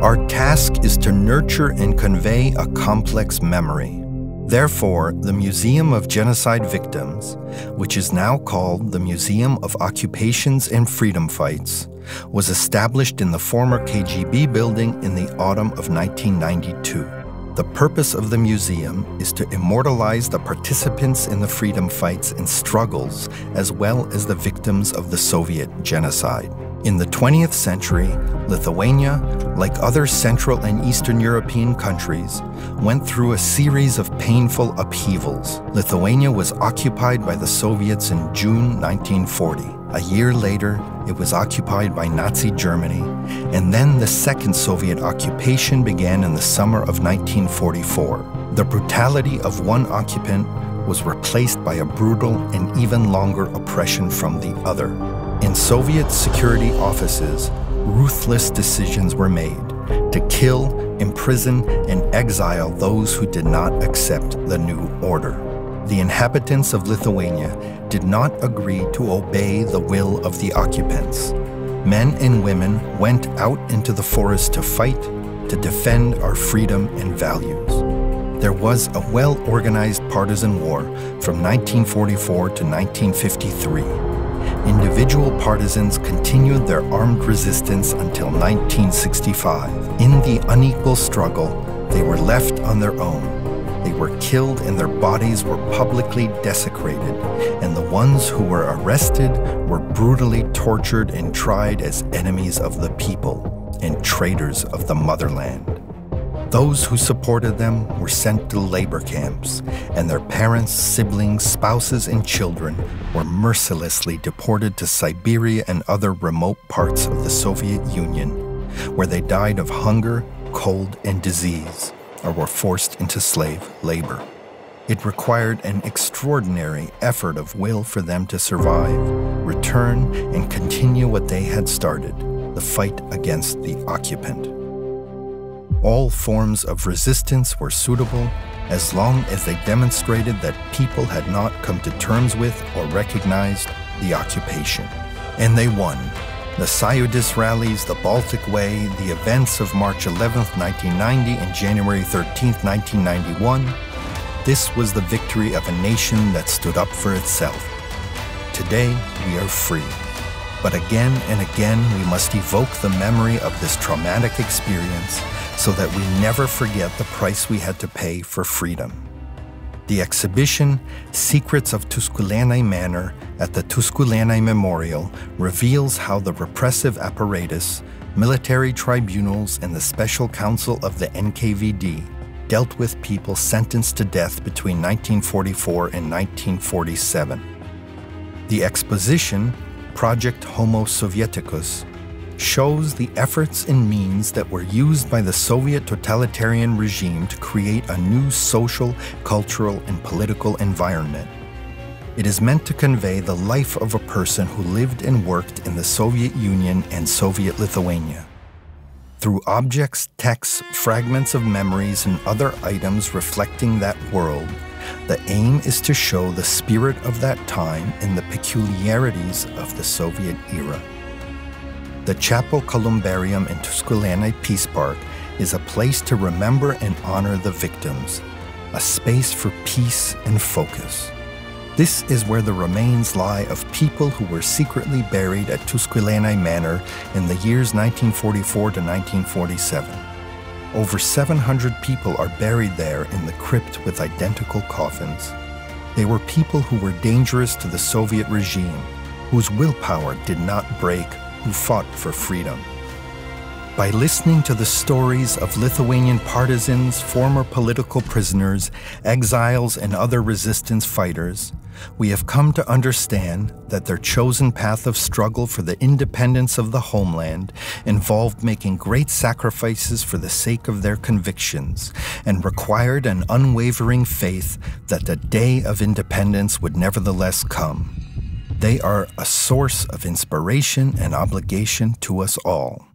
Our task is to nurture and convey a complex memory. Therefore, the Museum of Genocide Victims, which is now called the Museum of Occupations and Freedom Fights, was established in the former KGB building in the autumn of 1992. The purpose of the museum is to immortalize the participants in the freedom fights and struggles, as well as the victims of the Soviet genocide. In the 20th century, Lithuania, like other Central and Eastern European countries, went through a series of painful upheavals. Lithuania was occupied by the Soviets in June 1940. A year later, it was occupied by Nazi Germany, and then the second Soviet occupation began in the summer of 1944. The brutality of one occupant was replaced by a brutal and even longer oppression from the other. In Soviet security offices, ruthless decisions were made to kill, imprison, and exile those who did not accept the new order. The inhabitants of Lithuania did not agree to obey the will of the occupants. Men and women went out into the forest to fight, to defend our freedom and values. There was a well-organized partisan war from 1944 to 1953. Individual partisans continued their armed resistance until 1965. In the unequal struggle, they were left on their own. They were killed and their bodies were publicly desecrated, and the ones who were arrested were brutally tortured and tried as enemies of the people and traitors of the motherland. Those who supported them were sent to labor camps, and their parents, siblings, spouses, and children were mercilessly deported to Siberia and other remote parts of the Soviet Union, where they died of hunger, cold, and disease, or were forced into slave labor. It required an extraordinary effort of will for them to survive, return, and continue what they had started, the fight against the occupant. All forms of resistance were suitable as long as they demonstrated that people had not come to terms with or recognized the occupation. And they won. The Sąjūdis rallies, the Baltic Way, the events of March 11th, 1990 and January 13th, 1991. This was the victory of a nation that stood up for itself. Today, we are free. But again and again, we must evoke the memory of this traumatic experience so that we never forget the price we had to pay for freedom. The exhibition, Secrets of Tuskulėnai Manor, at the Tuskulėnai Memorial, reveals how the repressive apparatus, military tribunals, and the Special Council of the NKVD dealt with people sentenced to death between 1944 and 1947. The exposition, Project Homo Sovieticus, shows the efforts and means that were used by the Soviet totalitarian regime to create a new social, cultural, and political environment. It is meant to convey the life of a person who lived and worked in the Soviet Union and Soviet Lithuania. Through objects, texts, fragments of memories, and other items reflecting that world, the aim is to show the spirit of that time and the peculiarities of the Soviet era. The Chapel Columbarium in Tuskulėnai Peace Park is a place to remember and honor the victims, a space for peace and focus. This is where the remains lie of people who were secretly buried at Tuskulėnai Manor in the years 1944 to 1947. Over 700 people are buried there in the crypt with identical coffins. They were people who were dangerous to the Soviet regime, whose willpower did not break, who fought for freedom. By listening to the stories of Lithuanian partisans, former political prisoners, exiles, and other resistance fighters, we have come to understand that their chosen path of struggle for the independence of the homeland involved making great sacrifices for the sake of their convictions and required an unwavering faith that the day of independence would nevertheless come. They are a source of inspiration and obligation to us all.